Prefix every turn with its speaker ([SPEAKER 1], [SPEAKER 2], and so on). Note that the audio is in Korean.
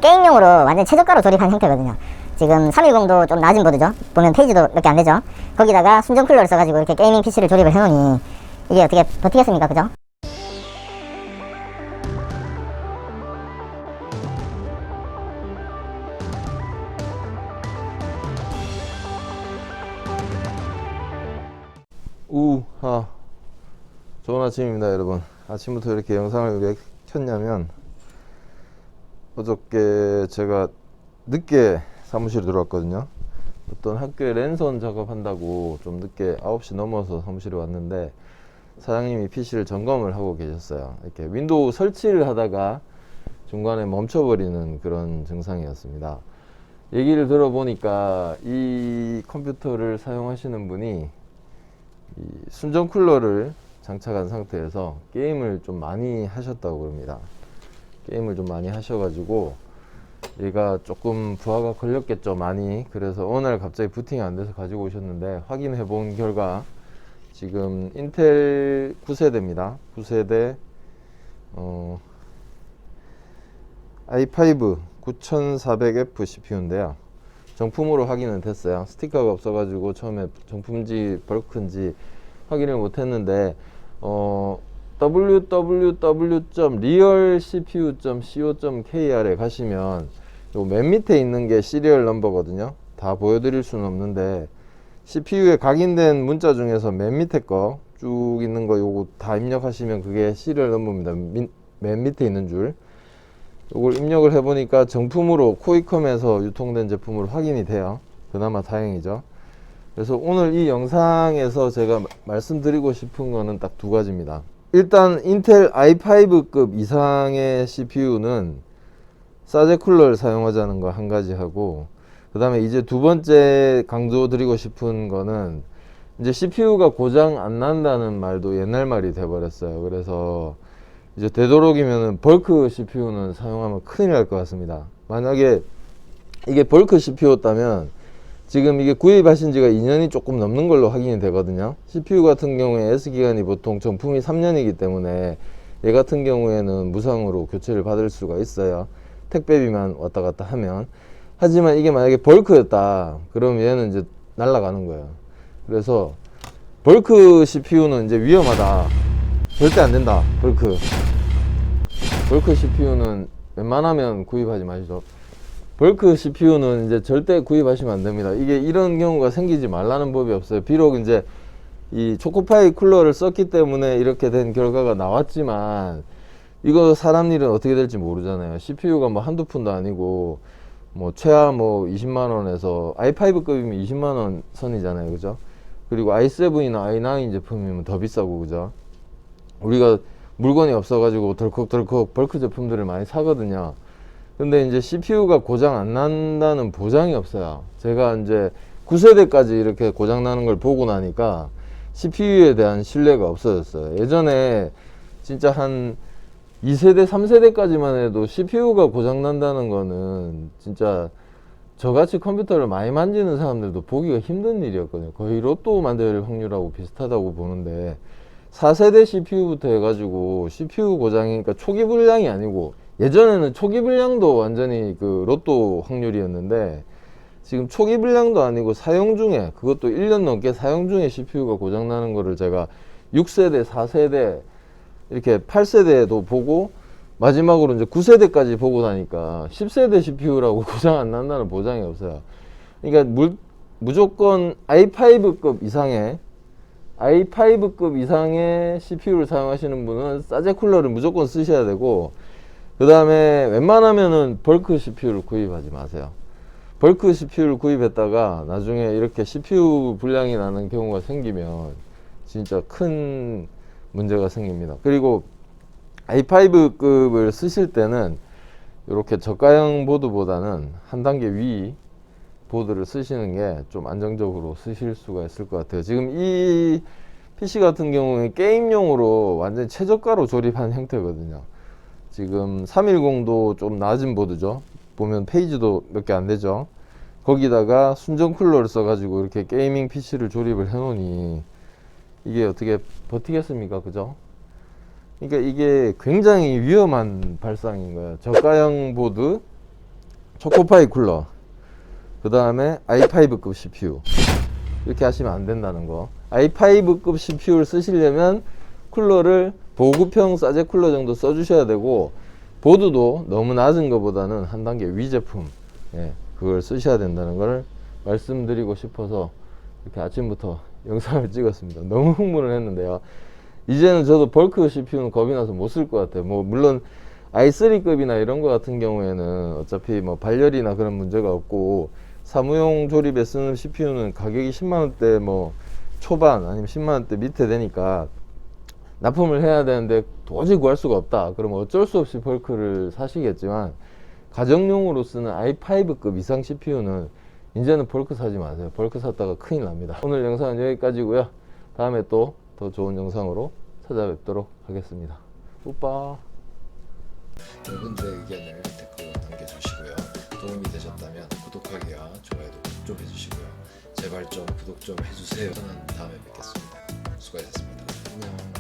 [SPEAKER 1] 게임용으로 완전 최저가로 조립한 형태거든요. 지금 310도 좀 낮은 보드죠. 보면 페이지도 몇 개 안 되죠. 거기다가 순정 쿨러를 써가지고 이렇게 게이밍 PC를 조립을 해놓으니 이게 어떻게 버티겠습니까? 그죠?
[SPEAKER 2] 우하, 좋은 아침입니다 여러분. 아침부터 이렇게 영상을 왜 켰냐면, 어저께 제가 늦게 사무실에 들어왔거든요. 어떤 학교에 랜선 작업한다고 좀 늦게 9시 넘어서 사무실에 왔는데, 사장님이 PC를 점검을 하고 계셨어요. 이렇게 윈도우 설치를 하다가 중간에 멈춰버리는 그런 증상이었습니다. 얘기를 들어보니까 이 컴퓨터를 사용하시는 분이 이 순정 쿨러를 장착한 상태에서 게임을 좀 많이 하셨다고 그럽니다. 게임을 좀 많이 하셔가지고 얘가 조금 부하가 걸렸겠죠, 많이. 그래서 어느 날 갑자기 부팅이 안 돼서 가지고 오셨는데, 확인해 본 결과 지금 인텔 9세대입니다. 9세대 i5 9400F CPU인데요. 정품으로 확인은 됐어요. 스티커가 없어가지고 처음에 정품인지 벌크인지 확인을 못했는데, www.realcpu.co.kr에 가시면 요 맨 밑에 있는 게 시리얼 넘버거든요. 다 보여드릴 수는 없는데, CPU에 각인된 문자 중에서 맨 밑에 거 쭉 있는 거 요거 다 입력하시면 그게 시리얼 넘버입니다. 맨 밑에 있는 줄. 이걸 입력을 해보니까 정품으로 코이컴에서 유통된 제품으로 확인이 돼요. 그나마 다행이죠. 그래서 오늘 이 영상에서 제가 말씀드리고 싶은 거는 딱 두 가지입니다. 일단 인텔 i5급 이상의 CPU는 사제 쿨러를 사용하자는 거 한 가지 하고, 그 다음에 이제 두 번째 강조드리고 싶은 거는, 이제 CPU가 고장 안 난다는 말도 옛날 말이 돼버렸어요. 그래서 이제 되도록이면은 벌크 CPU는 사용하면 큰일 날 것 같습니다. 만약에 이게 벌크 CPU였다면 지금 이게 구입하신 지가 2년이 조금 넘는 걸로 확인이 되거든요. CPU 같은 경우에 S기간이 보통 정품이 3년이기 때문에 얘 같은 경우에는 무상으로 교체를 받을 수가 있어요. 택배비만 왔다 갔다 하면. 하지만 이게 만약에 벌크였다 그럼 얘는 이제 날아가는 거예요. 그래서 벌크 CPU는 이제 위험하다, 절대 안 된다. 벌크 CPU는 웬만하면 구입하지 마시죠. 벌크 CPU는 이제 절대 구입하시면 안 됩니다. 이게 이런 경우가 생기지 말라는 법이 없어요. 비록 이제 이 초코파이 쿨러를 썼기 때문에 이렇게 된 결과가 나왔지만, 이거 사람 일은 어떻게 될지 모르잖아요. CPU가 뭐 한두 푼도 아니고, 뭐 최하 뭐 20만원에서 i5급이면 20만원 선이잖아요. 그죠? 그리고 i7이나 i9 제품이면 더 비싸고, 그죠? 우리가 물건이 없어가지고 덜컥덜컥 벌크 제품들을 많이 사거든요. 근데 이제 CPU가 고장 안 난다는 보장이 없어요. 제가 이제 9세대까지 이렇게 고장 나는 걸 보고 나니까 CPU에 대한 신뢰가 없어졌어요. 예전에 진짜 한 2세대, 3세대까지만 해도 CPU가 고장 난다는 거는 진짜 저같이 컴퓨터를 많이 만지는 사람들도 보기가 힘든 일이었거든요. 거의 로또 만들 확률하고 비슷하다고 보는데, 4세대 CPU부터 해가지고 CPU 고장이니까 초기 불량이 아니고, 예전에는 초기 불량도 완전히 그 로또 확률이었는데, 지금 초기 불량도 아니고 사용 중에, 그것도 1년 넘게 사용 중에 CPU가 고장 나는 거를 제가 6세대, 4세대, 이렇게 8세대도 보고 마지막으로 이제 9세대까지 보고 나니까 10세대 CPU라고 고장 안 난다는 보장이 없어요. 그러니까 무조건 i5급 이상의 CPU를 사용하시는 분은 사제 쿨러를 무조건 쓰셔야 되고, 그 다음에 웬만하면은 벌크 CPU를 구입하지 마세요. 벌크 CPU를 구입했다가 나중에 이렇게 CPU 불량이 나는 경우가 생기면 진짜 큰 문제가 생깁니다. 그리고 i5급을 쓰실 때는 이렇게 저가형 보드보다는 한 단계 위 보드를 쓰시는 게 좀 안정적으로 쓰실 수가 있을 것 같아요. 지금 이 PC 같은 경우는 게임용으로 완전 최저가로 조립한 형태거든요. 지금 310도 좀 낮은 보드죠. 보면 페이지도 몇 개 안 되죠. 거기다가 순정 쿨러를 써가지고 이렇게 게이밍 PC를 조립을 해놓으니 이게 어떻게 버티겠습니까? 그죠? 그러니까 이게 굉장히 위험한 발상인 거예요. 저가형 보드, 초코파이 쿨러, 그 다음에 i5급 CPU 이렇게 하시면 안 된다는 거. i5급 CPU를 쓰시려면 쿨러를 보급형 싸제 쿨러 정도 써주셔야 되고, 보드도 너무 낮은 것보다는 한 단계 위 제품, 예, 그걸 쓰셔야 된다는 걸 말씀드리고 싶어서 이렇게 아침부터 영상을 찍었습니다. 너무 흥분을 했는데요. 이제는 저도 벌크 CPU는 겁이 나서 못 쓸 것 같아요. 뭐 물론 i3급이나 이런 거 같은 경우에는 어차피 뭐 발열이나 그런 문제가 없고, 사무용 조립에 쓰는 CPU는 가격이 10만원대 뭐 초반 아니면 10만원대 밑에 되니까 납품을 해야 되는데 도저히 구할 수가 없다. 그러면 어쩔 수 없이 벌크를 사시겠지만, 가정용으로 쓰는 i5급 이상 CPU는 이제는 벌크 사지 마세요. 벌크 샀다가 큰일 납니다. 오늘 영상은 여기까지고요. 다음에 또 더 좋은 영상으로 찾아뵙도록 하겠습니다. 뿌빠.
[SPEAKER 3] 여러분들의 의견을 댓글로 남겨주시고요. 도움이 되셨다면 구독하기와 좋아요도 꼭 좀 해주시고요. 제발 좀 구독 좀 해주세요. 저는 다음에 뵙겠습니다. 수고하셨습니다. 안녕.